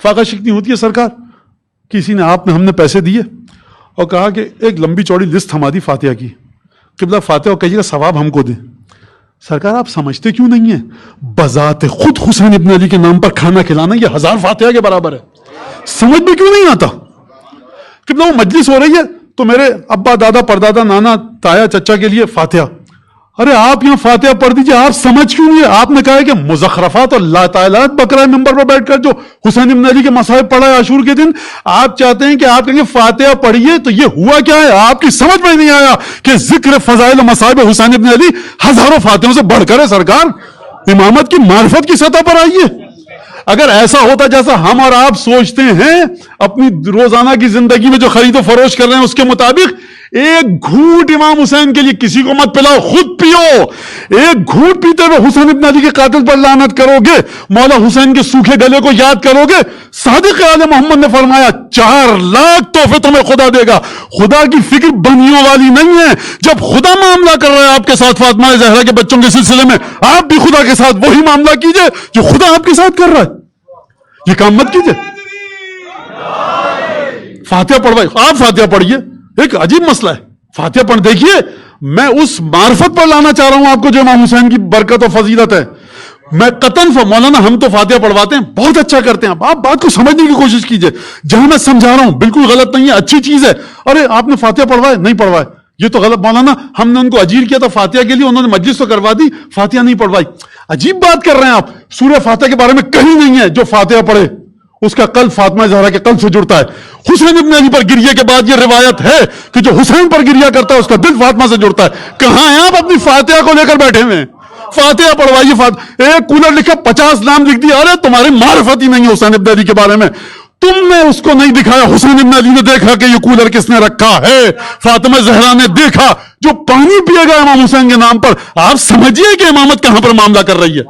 فاقہ شکنی ہوتی ہے سرکار. کسی نے ہم نے پیسے دیے اور کہا کہ ایک لمبی چوڑی لسٹ ہماری فاتحہ کی, قبلہ فاتحہ کہیے گا ثواب ہم کو دیں. سرکار آپ سمجھتے کیوں نہیں ہیں بذات خود حسین ابن علی کے نام پر کھانا کھلانا یہ 1000 فاتحہ کے برابر ہے. سمجھ میں کیوں نہیں آتا؟ قبلہ وہ مجلس ہو رہی ہے تو میرے ابا دادا پردادا نانا تایا چچا کے لیے فاتحہ. ارے آپ یہاں فاتحہ پڑھ دیجئے, آپ سمجھ کیوں نہیں؟ آپ نے کہا ہے کہ مزخرفات اور لاتعلات بکرا ممبر پر بیٹھ کر جو حسین ابن علی کے مصائب پڑھا ہے عاشور کے دن, آپ چاہتے ہیں کہ آپ کہیں گے فاتحہ پڑھیے تو یہ ہوا کیا ہے؟ آپ کی سمجھ میں نہیں آیا کہ ذکر فضائل و مصائب حسین ابن علی ہزاروں فاتحوں سے بڑھ کر ہے سرکار. امامت کی معرفت کی سطح پر آئیے. اگر ایسا ہوتا جیسا ہم اور آپ سوچتے ہیں اپنی روزانہ کی زندگی میں جو خرید و فروخت کر رہے ہیں اس کے مطابق, ایک گھونٹ امام حسین کے لیے کسی کو مت پلاؤ, خود پیو. ایک گھونٹ پیتے ہوئے حسین ابن علی کے قاتل پر لعنت کرو گے, مولا حسین کے سوکھے گلے کو یاد کرو گے. صادق آل محمد نے فرمایا 4 لاکھ تحفے تمہیں خدا دے گا. خدا کی فکر بنیوں والی نہیں ہے. جب خدا معاملہ کر رہا ہے آپ کے ساتھ فاطمہ زہرا کے بچوں کے سلسلے میں, آپ بھی خدا کے ساتھ وہی معاملہ کیجئے جو خدا آپ کے ساتھ کر رہا ہے. یہ کام مت کیجئے. فاتحہ پڑھوائی, آپ فاتحہ پڑھیے. ایک عجیب مسئلہ ہے فاتحہ پڑھ. دیکھیے میں اس معرفت پر لانا چاہ رہا ہوں آپ کو جو امام حسین کی برکت و فضیلت ہے. میں قطن مولانا ہم تو فاتحہ پڑھواتے ہیں, بہت اچھا کرتے ہیں, آپ بات کو سمجھنے کی کوشش کیجئے. جہاں میں سمجھا رہا ہوں بالکل غلط نہیں ہے, اچھی چیز ہے. ارے آپ نے فاتحہ پڑھوائے نہیں پڑھوائے یہ تو غلط. مولانا ہم نے ان کو اجیر کیا تھا فاتحہ کے لیے, انہوں نے مجلس تو کروا دی, فاتحہ نہیں پڑھوائی. عجیب بات کر رہے ہیں آپ. سورہ فاتحہ کے بارے میں کہیں نہیں ہے جو فاتحہ پڑھے اس کا قلب فاطمہ زہرا کے قلب سے جڑتا ہے. حسین ابن علی پر گریے کے بعد یہ روایت ہے کہ جو حسین پر گریا کرتا ہے اس کا دل فاطمہ سے جڑتا ہے. کہاں ہیں آپ اپنی فاتحہ کو لے کر بیٹھے ہوئے ہیں؟ فاتحہ پڑھوائیے. ایک کولر لکھا 50 نام لکھ دیا. ارے تمہاری معرفت ہی نہیں ہے حسین ابن علی کے بارے میں. تم نے اس کو نہیں دکھایا, حسین ابن علی نے دیکھا کہ یہ کولر کس نے رکھا ہے. فاطمہ زہرا نے دیکھا جو پانی پیے گا امام حسین کے نام پر. آپ سمجھیے کہ امامت کہاں پر معاملہ کر رہی ہے.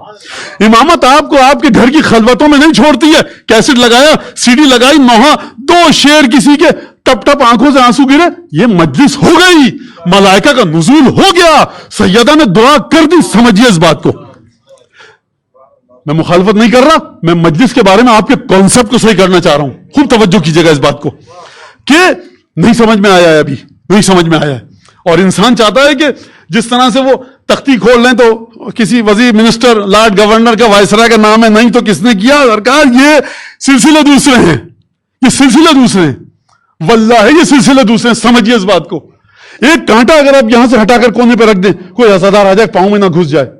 امامت آپ کو آپ کے گھر کی خلوتوں میں نہیں چھوڑتی ہے. کیسٹ لگایا, سی ڈی لگائی, نوحہ 2 شعر کسی کے, ٹپ ٹپ آنکھوں سے آنسو گرے, یہ مجلس ہو گئی, ملائکہ کا نزول ہو گیا, سیدہ نے دعا کر دی. سمجھیے اس بات کو. میں مخالفت نہیں کر رہا, میں مجلس کے بارے میں آپ کے کانسیپٹ کو صحیح کرنا چاہ رہا ہوں. خوب توجہ کیجیے گا اس بات کو کہ نہیں سمجھ میں آیا ہے, ابھی نہیں سمجھ میں آیا ہے. اور انسان چاہتا ہے کہ جس طرح سے وہ تختی کھول لیں تو کسی وزیر منسٹر لارڈ گورنر کا وائسرا کا نام ہے, نہیں تو کس نے کیا. سرکار یہ سلسلے دوسرے ہیں, یہ سلسلے دوسرے ہیں, واللہ یہ سلسلے دوسرے ہیں. سمجھیے اس بات کو. ایک کانٹا اگر آپ یہاں سے ہٹا کر کونے پہ رکھ دیں, کوئی عزادار آ جائے پاؤں میں نہ گھس جائے,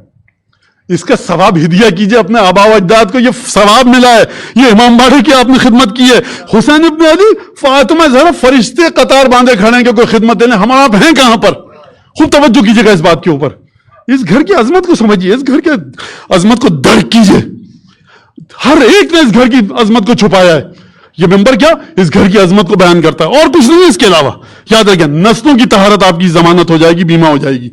اس کا ثواب ہدیہ کیجئے اپنے آبا و اجداد کو. یہ ثواب ملا ہے, یہ امام باڑے کی آپ نے خدمت کی ہے. حسین ابن علی فاطمہ زہرا فرشتے قطار باندھے کھڑے ہیں کہ کوئی خدمت دینے. ہم آپ ہیں کہاں پر؟ خوب توجہ کیجئے گا اس بات کے اوپر. اس گھر کی عظمت کو سمجھیے, اس گھر کی عظمت کو درک کیجئے. ہر ایک نے اس گھر کی عظمت کو چھپایا ہے. یہ ممبر کیا اس گھر کی عظمت کو بیان کرتا ہے اور کچھ نہیں اس کے علاوہ. یاد رکھیں, نسلوں کی طہارت آپ کی ضمانت ہو جائے گی, بیمہ ہو جائے گی.